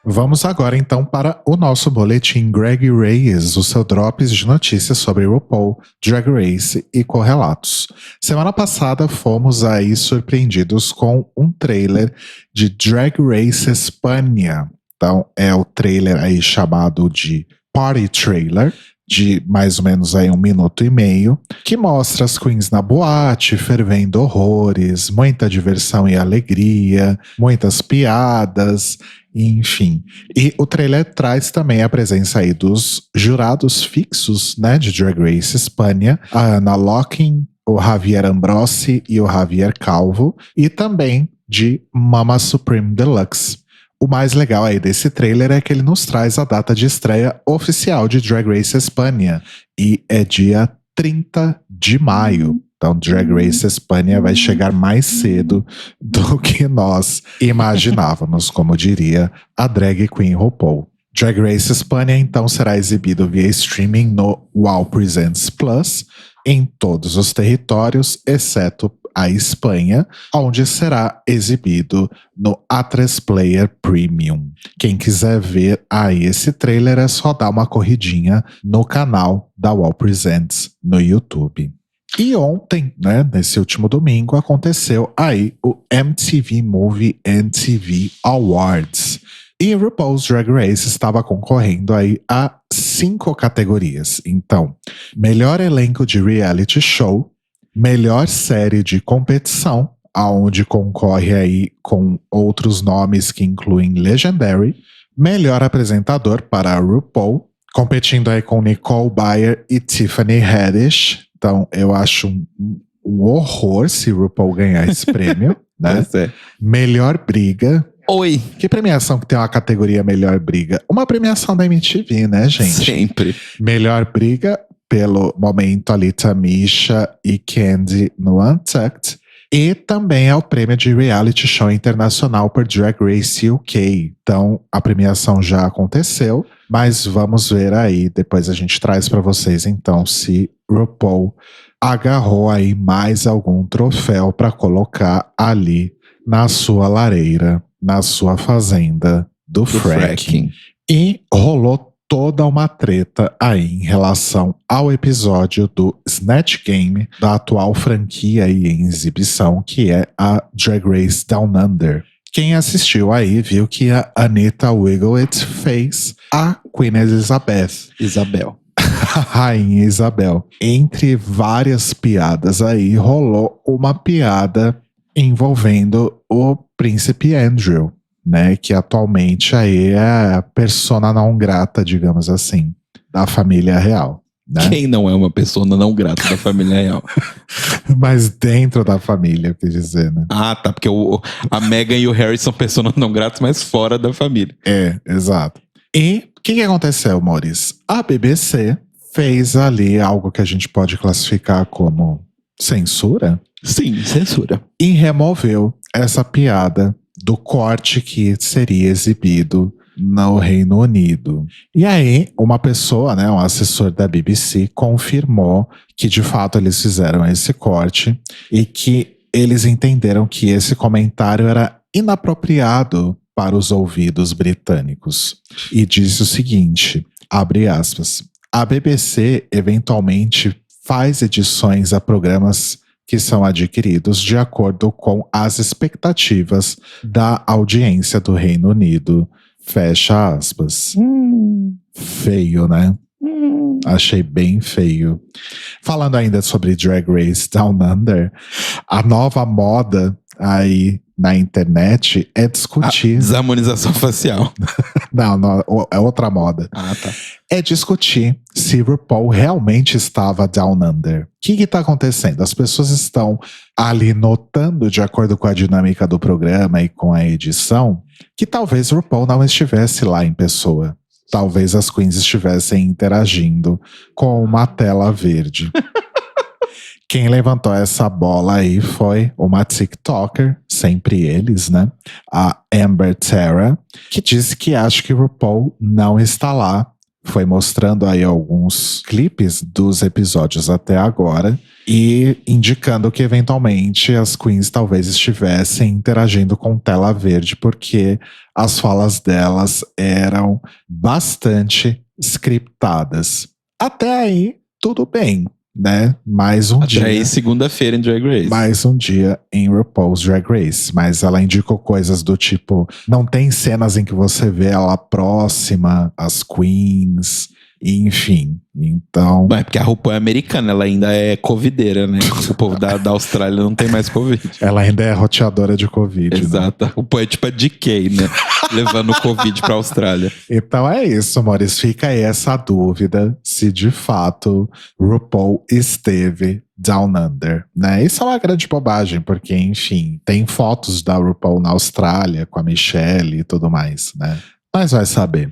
[SPEAKER 1] Vamos agora então para o nosso boletim Greg Reyes, o seu drops de notícias sobre RuPaul, Drag Race e correlatos. Semana passada fomos aí surpreendidos com um trailer de Drag Race Espanha. Então é o trailer aí chamado de Party Trailer, de mais ou menos aí 1 minuto e meio, que mostra as queens na boate, fervendo horrores, muita diversão e alegria, muitas piadas, enfim. E o trailer traz também a presença aí dos jurados fixos, né, de Drag Race Espanha, a Ana Locking, o Javier Ambrosi e o Javier Calvo, e também de Mama Supreme Deluxe. O mais legal aí desse trailer é que ele nos traz a data de estreia oficial de Drag Race Espanha. E é dia 30 de maio. Então Drag Race Espanha vai chegar mais cedo do que nós imaginávamos, como diria a drag queen RuPaul. Drag Race Espanha então será exibido via streaming no WOW Presents Plus em todos os territórios, exceto a Espanha, onde será exibido no A3 Player Premium. Quem quiser ver aí esse trailer é só dar uma corridinha no canal da WOW Presents no YouTube. E ontem, né, nesse último domingo, aconteceu aí o MTV Movie and TV Awards. E RuPaul's Drag Race estava concorrendo aí a 5 categorias. Então, melhor elenco de reality show, melhor série de competição, aonde concorre aí com outros nomes que incluem Legendary, melhor apresentador para a RuPaul, competindo aí com Nicole Byer e Tiffany Haddish. Então, eu acho um horror se RuPaul ganhar esse prêmio, né? Melhor briga.
[SPEAKER 2] Oi!
[SPEAKER 1] Que premiação que tem uma categoria melhor briga? Uma premiação da MTV, né, gente?
[SPEAKER 2] Sempre.
[SPEAKER 1] Melhor briga pelo momento ali Tamisha e Candy no Untucked. E também é o prêmio de Reality Show Internacional por Drag Race UK. Então, a premiação já aconteceu, mas vamos ver aí, depois a gente traz para vocês então se RuPaul agarrou aí mais algum troféu para colocar ali na sua lareira, na sua fazenda do fracking. E rolou toda uma treta aí em relação ao episódio do Snatch Game da atual franquia aí em exibição, que é a Drag Race Down Under. Quem assistiu aí viu que a Anita Wigglett fez a Queen Isabel. A Rainha Isabel. Entre várias piadas aí, rolou uma piada envolvendo o Príncipe Andrew, né, que atualmente aí é a persona não grata, digamos assim, da família real, né?
[SPEAKER 2] Quem não é uma persona não grata da família real?
[SPEAKER 1] Mas dentro da família, quer dizer, né?
[SPEAKER 2] Ah, tá, porque a Meghan e o Harry são personas não gratas, mas fora da família.
[SPEAKER 1] É, exato. E o que aconteceu, Maurício? A BBC fez ali algo que a gente pode classificar como censura?
[SPEAKER 2] Sim, censura.
[SPEAKER 1] E removeu essa piada do corte que seria exibido no Reino Unido. E aí, uma pessoa, né, um assessor da BBC, confirmou que de fato eles fizeram esse corte e que eles entenderam que esse comentário era inapropriado para os ouvidos britânicos. E disse o seguinte, abre aspas, a BBC eventualmente faz edições a programas que são adquiridos de acordo com as expectativas da audiência do Reino Unido. Fecha aspas. Feio, né? Achei bem feio. Falando ainda sobre Drag Race Down Under, a nova moda aí na internet é discutir...
[SPEAKER 2] Desarmonização facial.
[SPEAKER 1] Não, é outra moda.
[SPEAKER 2] Ah, tá.
[SPEAKER 1] É discutir se RuPaul realmente estava Down Under. O que está acontecendo? As pessoas estão ali notando, de acordo com a dinâmica do programa e com a edição, que talvez RuPaul não estivesse lá em pessoa. Talvez as queens estivessem interagindo com uma tela verde. Quem levantou essa bola aí foi uma TikToker, sempre eles, né? A Amber Terra, que disse que acha que RuPaul não está lá. Foi mostrando aí alguns clipes dos episódios até agora e indicando que eventualmente as queens talvez estivessem interagindo com tela verde, porque as falas delas eram bastante scriptadas. Até aí, tudo bem, né? Mais um dia.
[SPEAKER 2] Até aí, segunda-feira em Drag Race.
[SPEAKER 1] Mais um dia em RuPaul's Drag Race. Mas ela indicou coisas do tipo: não tem cenas em que você vê ela próxima às queens, enfim. Então.
[SPEAKER 2] Bom, é porque a RuPaul é americana, ela ainda é covideira, né? O povo da Austrália não tem mais Covid.
[SPEAKER 1] Ela ainda é roteadora de Covid.
[SPEAKER 2] Exato.
[SPEAKER 1] Né?
[SPEAKER 2] A RuPaul é tipo a DK, né? Levando o Covid pra Austrália.
[SPEAKER 1] Então é isso, Maurício. Fica aí essa dúvida se de fato RuPaul esteve Down Under, né? Isso é uma grande bobagem, porque, enfim, tem fotos da RuPaul na Austrália com a Michelle e tudo mais, né? Mas vai saber.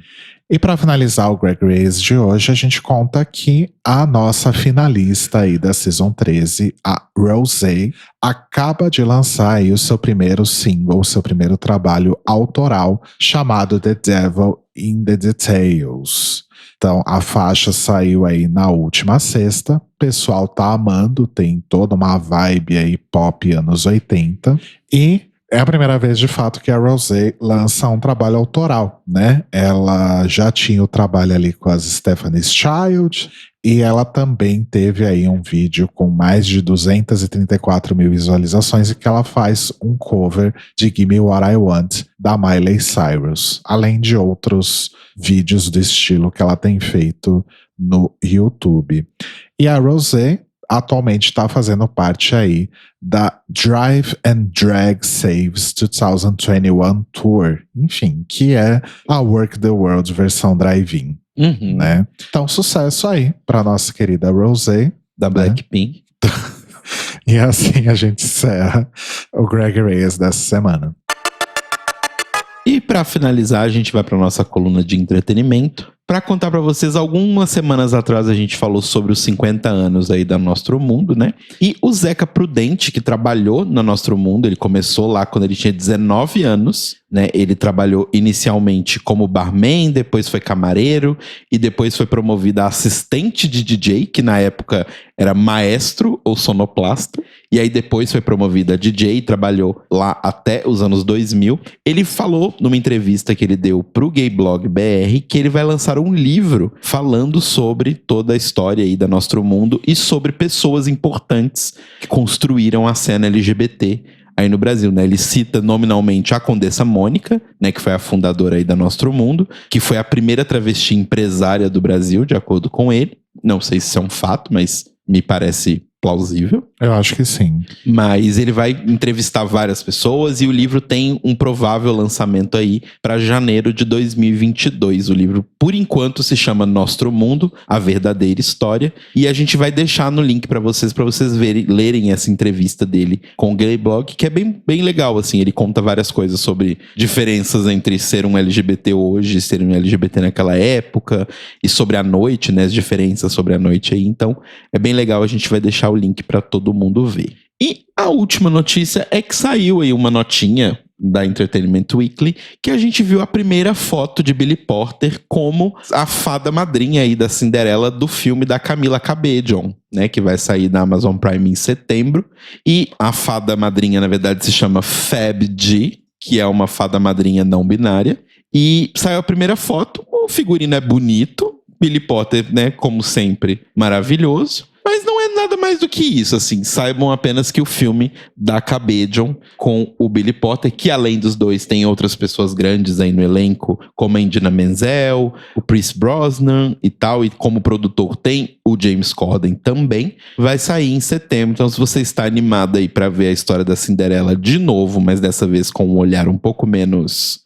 [SPEAKER 1] E para finalizar o Drag Race de hoje, a gente conta que a nossa finalista aí da Season 13, a Rosé, acaba de lançar aí o seu primeiro single, o seu primeiro trabalho autoral, chamado The Devil in the Details. Então, a faixa saiu aí na última sexta, o pessoal tá amando, tem toda uma vibe aí pop anos 80, e é a primeira vez, de fato, que a Rosé lança um trabalho autoral, né? Ela já tinha o trabalho ali com as Stephanie's Child e ela também teve aí um vídeo com mais de 234 mil visualizações e que ela faz um cover de Gimme What I Want, da Miley Cyrus, além de outros vídeos do estilo que ela tem feito no YouTube. E a Rosé atualmente está fazendo parte aí da Drive and Drag Saves 2021 Tour, enfim, que é a Work the World versão drive-in, né? Então, sucesso aí para nossa querida Rosé.
[SPEAKER 2] Da Blackpink.
[SPEAKER 1] E assim a gente encerra o Drag Race dessa semana.
[SPEAKER 2] E para finalizar, a gente vai para nossa coluna de entretenimento. Para contar para vocês, algumas semanas atrás a gente falou sobre os 50 anos aí da Nostro Mundo, né? E o Zeca Prudente, que trabalhou na Nostro Mundo, ele começou lá quando ele tinha 19 anos, né? Ele trabalhou inicialmente como barman, depois foi camareiro e depois foi promovido a assistente de DJ, que na época era maestro ou sonoplasta. E aí depois foi promovido a DJ e trabalhou lá até os anos 2000. Ele falou numa entrevista que ele deu pro Gay Blog BR que ele vai lançar um livro falando sobre toda a história aí da Nostro Mundo e sobre pessoas importantes que construíram a cena LGBT aí no Brasil, né? Ele cita nominalmente a Condessa Mônica, né, que foi a fundadora aí da Nostro Mundo, que foi a primeira travesti empresária do Brasil, de acordo com ele. Não sei se isso é um fato, mas me parece plausível.
[SPEAKER 1] Eu acho que sim.
[SPEAKER 2] Mas ele vai entrevistar várias pessoas e o livro tem um provável lançamento aí para janeiro de 2022. O livro, por enquanto, se chama Nostro Mundo, a verdadeira história. E a gente vai deixar no link para vocês lerem essa entrevista dele com o Gay Blog, que é bem legal, assim. Ele conta várias coisas sobre diferenças entre ser um LGBT hoje e ser um LGBT naquela época, e sobre a noite, né, as diferenças sobre a noite aí. Então, é bem legal, a gente vai deixar o link para todo mundo ver. E a última notícia é que saiu aí uma notinha da Entertainment Weekly que a gente viu a primeira foto de Billy Porter como a fada madrinha aí da Cinderela do filme da Camila Cabello, né, que vai sair da Amazon Prime em setembro. E a fada madrinha, na verdade, se chama Fab G, que é uma fada madrinha não binária. E saiu a primeira foto, o figurino é bonito, Billy Porter, né, como sempre, maravilhoso. Mas não é nada mais do que isso, assim. Saibam apenas que o filme da Cabedion com o Billy Potter, que além dos dois tem outras pessoas grandes aí no elenco, como a Idina Menzel, o Pierce Brosnan e tal, e como produtor tem o James Corden também, vai sair em setembro. Então, se você está animado aí pra ver a história da Cinderela de novo, mas dessa vez com um olhar um pouco menos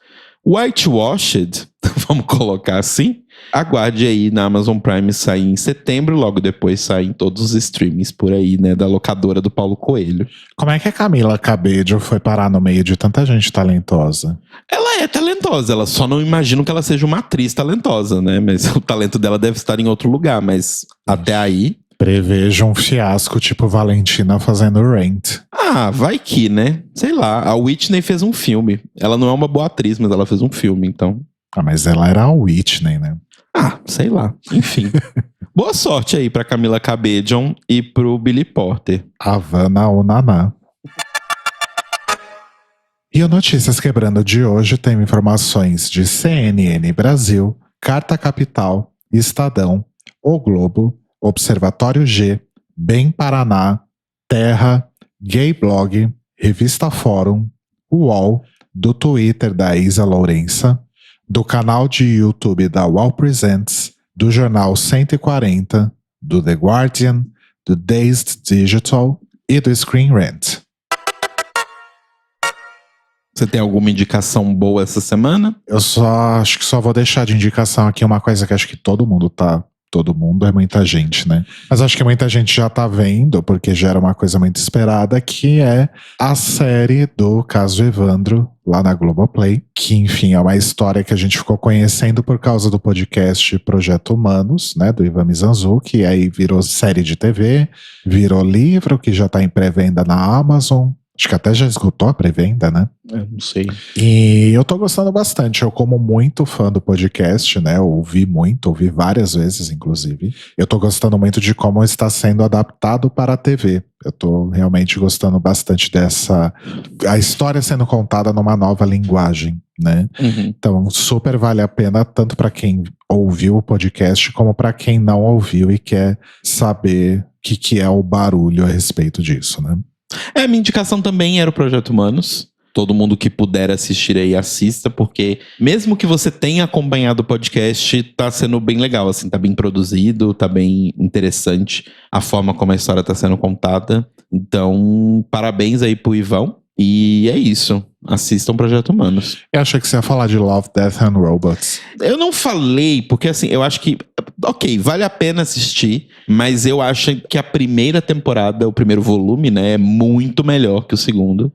[SPEAKER 2] whitewashed, vamos colocar assim, aguarde aí na Amazon Prime sair em setembro, logo depois sai em todos os streamings por aí, né, da locadora do Paulo Coelho.
[SPEAKER 1] Como é que a Camila Cabello foi parar no meio de tanta gente talentosa?
[SPEAKER 2] Ela é talentosa, ela só não imagino que ela seja uma atriz talentosa, né, mas o talento dela deve estar em outro lugar, mas até aí...
[SPEAKER 1] Prevejo um fiasco tipo Valentina fazendo Rent.
[SPEAKER 2] Ah, vai que, né? Sei lá, a Whitney fez um filme. Ela não é uma boa atriz, mas ela fez um filme, então...
[SPEAKER 1] Ah, mas ela era a Whitney, né?
[SPEAKER 2] Ah, sei lá. Enfim. Boa sorte aí pra Camila Cabedion e pro Billy Potter.
[SPEAKER 1] Havana ou Naná. E o Notícias Quebrando de hoje tem informações de CNN Brasil, Carta Capital, Estadão, O Globo, Observatório G, Bem Paraná, Terra, Gay Blog, Revista Fórum, UOL, do Twitter da Isa Lourença, do canal de YouTube da UOL Presents, do jornal 140, do The Guardian, do Dazed Digital e do Screen Rant.
[SPEAKER 2] Você tem alguma indicação boa essa semana?
[SPEAKER 1] Eu acho que só vou deixar de indicação aqui uma coisa que acho que todo mundo é muita gente, né? Mas acho que muita gente já tá vendo, porque já era uma coisa muito esperada, que é a série do caso Evandro, lá na Globoplay, que enfim é uma história que a gente ficou conhecendo por causa do podcast Projeto Humanos, né, do Ivan Mizanzuki, que aí virou série de TV, virou livro, que já tá em pré-venda na Amazon. Acho que até já esgotou a pré-venda, né?
[SPEAKER 2] Eu não sei.
[SPEAKER 1] E eu tô gostando bastante. Eu, como muito fã do podcast, né? Ouvi várias vezes, inclusive. Eu tô gostando muito de como está sendo adaptado para a TV. Eu tô realmente gostando bastante a história sendo contada numa nova linguagem, né?
[SPEAKER 2] Uhum.
[SPEAKER 1] Então, super vale a pena, tanto para quem ouviu o podcast, como para quem não ouviu e quer saber o que é o barulho a respeito disso, né?
[SPEAKER 2] Minha indicação também era o Projeto Humanos. Todo mundo que puder assistir aí, assista, porque mesmo que você tenha acompanhado o podcast, tá sendo bem legal, assim, tá bem produzido, tá bem interessante a forma como a história tá sendo contada. Então, parabéns aí pro Ivão. E é isso. Assistam Projeto Humanos.
[SPEAKER 1] Eu achei que você ia falar de Love, Death and Robots.
[SPEAKER 2] Eu não falei, porque assim, eu acho que... Ok, vale a pena assistir, mas eu acho que a primeira temporada, o primeiro volume, né, é muito melhor que o segundo.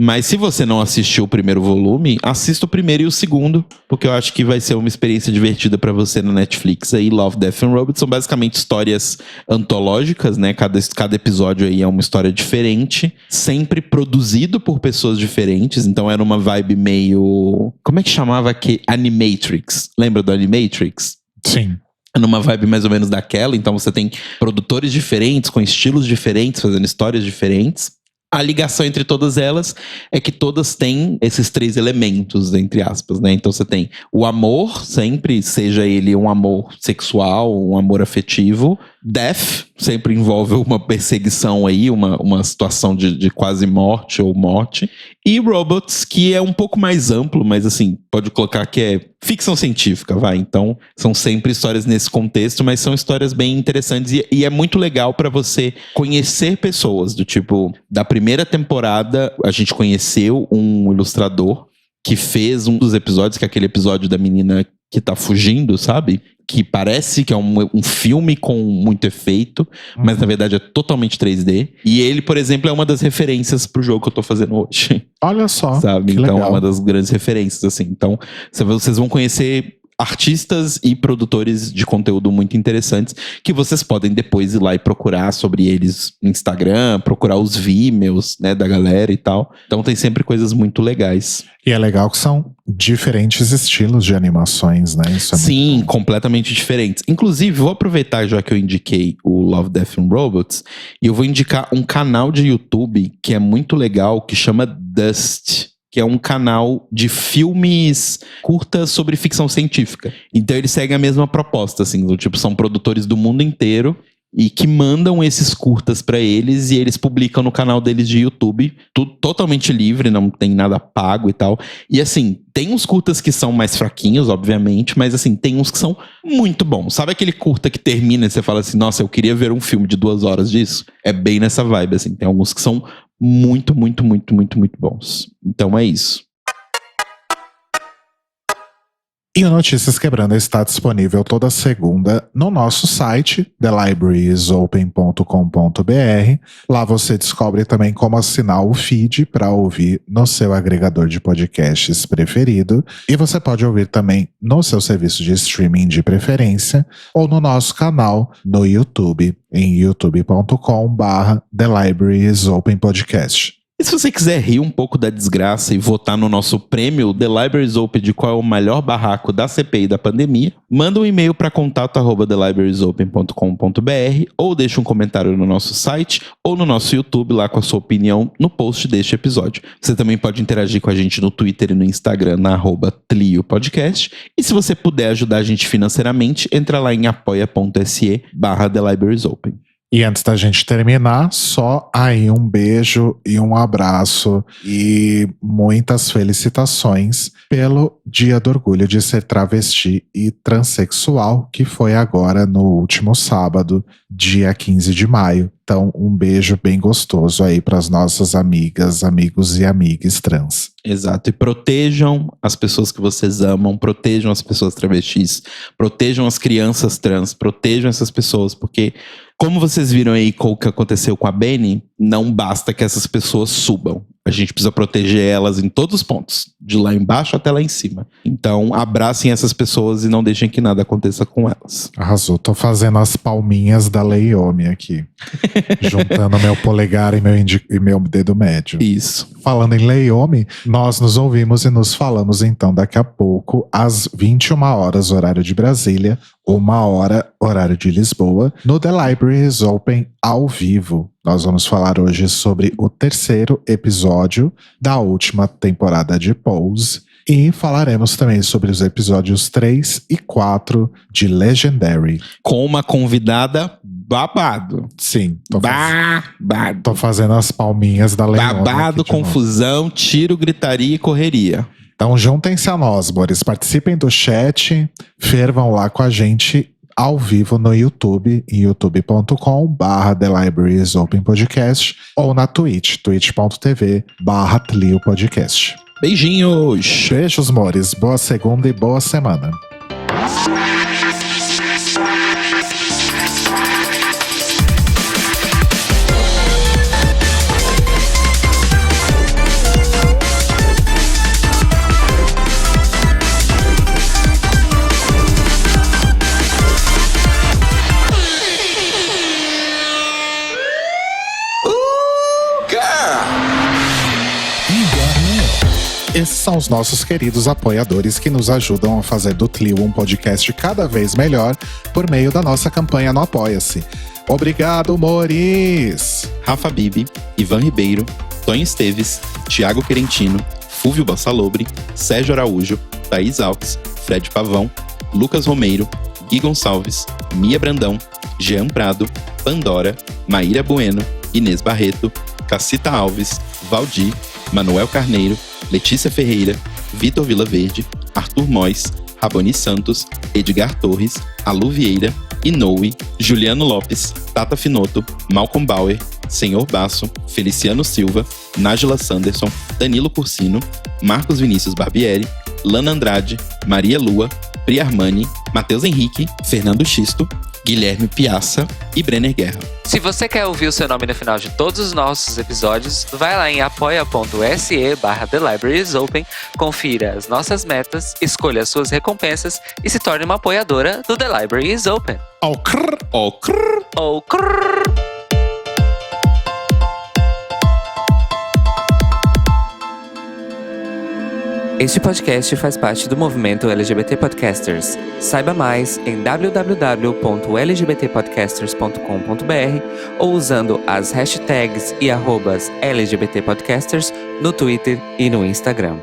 [SPEAKER 2] Mas se você não assistiu o primeiro volume, assista o primeiro e o segundo, porque eu acho que vai ser uma experiência divertida pra você no Netflix. Aí, Love, Death and Robots são basicamente histórias antológicas, né? Cada episódio aí é uma história diferente, sempre produzido por pessoas diferentes. Então era uma vibe meio... Como é que chamava aqui? Animatrix. Lembra do Animatrix?
[SPEAKER 1] Sim.
[SPEAKER 2] Numa vibe mais ou menos daquela. Então você tem produtores diferentes, com estilos diferentes, fazendo histórias diferentes. A ligação entre todas elas é que todas têm esses três elementos, entre aspas, né? Então você tem o amor, sempre, seja ele um amor sexual, um amor afetivo. Death, sempre envolve uma perseguição aí, uma situação de quase morte ou morte. E Robots, que é um pouco mais amplo, mas assim, pode colocar que é ficção científica, vai. Então, são sempre histórias nesse contexto, mas são histórias bem interessantes. E é muito legal pra você conhecer pessoas, do tipo, da primeira temporada, a gente conheceu um ilustrador que fez um dos episódios, que é aquele episódio da menina que tá fugindo, sabe? Que parece que é um filme com muito efeito, mas na verdade é totalmente 3D. E ele, por exemplo, é uma das referências pro jogo que eu tô fazendo hoje.
[SPEAKER 1] Olha só,
[SPEAKER 2] sabe?
[SPEAKER 1] que
[SPEAKER 2] Então
[SPEAKER 1] legal.
[SPEAKER 2] é uma das grandes referências, assim. Então vocês vão conhecer artistas e produtores de conteúdo muito interessantes que vocês podem depois ir lá e procurar sobre eles no Instagram, procurar os Vimeos, né, da galera e tal. Então tem sempre coisas muito legais.
[SPEAKER 1] E é legal que são diferentes estilos de animações, né? Isso é
[SPEAKER 2] Sim,
[SPEAKER 1] muito bom.
[SPEAKER 2] completamente diferentes. Inclusive, vou aproveitar já que eu indiquei o Love, Death and Robots, e eu vou indicar um canal de YouTube que é muito legal, que chama Dust, que é um canal de filmes curtas sobre ficção científica. Então eles seguem a mesma proposta, assim, do tipo, são produtores do mundo inteiro e que mandam esses curtas pra eles e eles publicam no canal deles de YouTube, tudo totalmente livre, não tem nada pago e tal. E assim, tem uns curtas que são mais fraquinhos, obviamente, mas assim, tem uns que são muito bons. Sabe aquele curta que termina e você fala assim, nossa, eu queria ver um filme de 2 horas disso? É bem nessa vibe, assim. Tem alguns que são muito, muito, muito, muito, muito bons. Então é isso.
[SPEAKER 1] E o Notícias Quebrando está disponível toda segunda no nosso site, thelibrariesopen.com.br. Lá você descobre também como assinar o feed para ouvir no seu agregador de podcasts preferido. E você pode ouvir também no seu serviço de streaming de preferência ou no nosso canal no YouTube, em youtube.com/thelibrariesopenpodcast.
[SPEAKER 2] E se você quiser rir um pouco da desgraça e votar no nosso prêmio The Libraries Open de qual é o melhor barraco da CPI da pandemia, manda um e-mail para contato@thelibrariesopen.com.br ou deixa um comentário no nosso site ou no nosso YouTube lá com a sua opinião no post deste episódio. Você também pode interagir com a gente no Twitter e no Instagram na @TlioPodcast. E se você puder ajudar a gente financeiramente, entra lá em apoia.se/TheLibrariesOpen.
[SPEAKER 1] E antes da gente terminar, só aí um beijo e um abraço e muitas felicitações pelo Dia do Orgulho de Ser Travesti e Transsexual, que foi agora no último sábado, dia 15 de maio. Então, um beijo bem gostoso aí para as nossas amigas, amigos e amigas trans.
[SPEAKER 2] Exato. E protejam as pessoas que vocês amam, protejam as pessoas travestis, protejam as crianças trans, protejam essas pessoas, porque como vocês viram aí com o que aconteceu com a Benny, não basta que essas pessoas subam. A gente precisa proteger elas em todos os pontos, de lá embaixo até lá em cima. Então, abracem essas pessoas e não deixem que nada aconteça com elas.
[SPEAKER 1] Arrasou. Tô fazendo as palminhas da Leiomi aqui. Juntando meu polegar e meu dedo médio.
[SPEAKER 2] Isso.
[SPEAKER 1] Falando em Leiomi, nós nos ouvimos e nos falamos então daqui a pouco, às 21 horas, horário de Brasília, 1 hora, horário de Lisboa, no The Libraries Open ao vivo. Nós vamos falar hoje sobre o 3º episódio da última temporada de Pose e falaremos também sobre os episódios 3 e 4 de Legendary.
[SPEAKER 2] Com uma convidada babado.
[SPEAKER 1] Sim.
[SPEAKER 2] Babado.
[SPEAKER 1] Tô fazendo as palminhas da Leiomi.
[SPEAKER 2] Babado, confusão, tiro, gritaria e correria.
[SPEAKER 1] Então juntem-se a nós, amores. Participem do chat, fervam lá com a gente ao vivo no YouTube, em youtube.com/TheLibrariesOpenPodcast ou na Twitch, twitch.tv/TlioPodcast.
[SPEAKER 2] Beijinhos!
[SPEAKER 1] Beijos, amores. Boa segunda e boa semana. Esses são os nossos queridos apoiadores que nos ajudam a fazer do Tlio um podcast cada vez melhor por meio da nossa campanha no Apoia-se. Obrigado, Moris!
[SPEAKER 2] Rafa Bibi, Ivan Ribeiro, Tonho Esteves, Thiago Querentino, Fúvio Bassalobre, Sérgio Araújo, Thaís Alves, Fred Pavão, Lucas Romeiro, Gui Gonçalves, Mia Brandão, Jean Prado, Pandora, Maíra Bueno, Inês Barreto, Cacita Alves, Valdir, Manuel Carneiro, Letícia Ferreira, Vitor Vilaverde, Arthur Mois, Raboni Santos, Edgar Torres, Alu Vieira, Inoue, Juliano Lopes, Tata Finoto, Malcolm Bauer, Senhor Basso, Feliciano Silva, Nájila Sanderson, Danilo Cursino, Marcos Vinícius Barbieri, Lana Andrade, Maria Lua, Pri Armani, Matheus Henrique, Fernando Xisto, Guilherme Piazza e Brenner Guerra.
[SPEAKER 3] Se você quer ouvir o seu nome no final de todos os nossos episódios, vai lá em apoia.se/TheLibrariesOpen, confira as nossas metas, escolha as suas recompensas e se torne uma apoiadora do The Library is Open.
[SPEAKER 1] Oh, crrr, oh, crrr.
[SPEAKER 3] Oh, crrr. Este podcast faz parte do movimento LGBT Podcasters. Saiba mais em www.lgbtpodcasters.com.br ou usando as hashtags e @LGBTpodcasters no Twitter e no Instagram.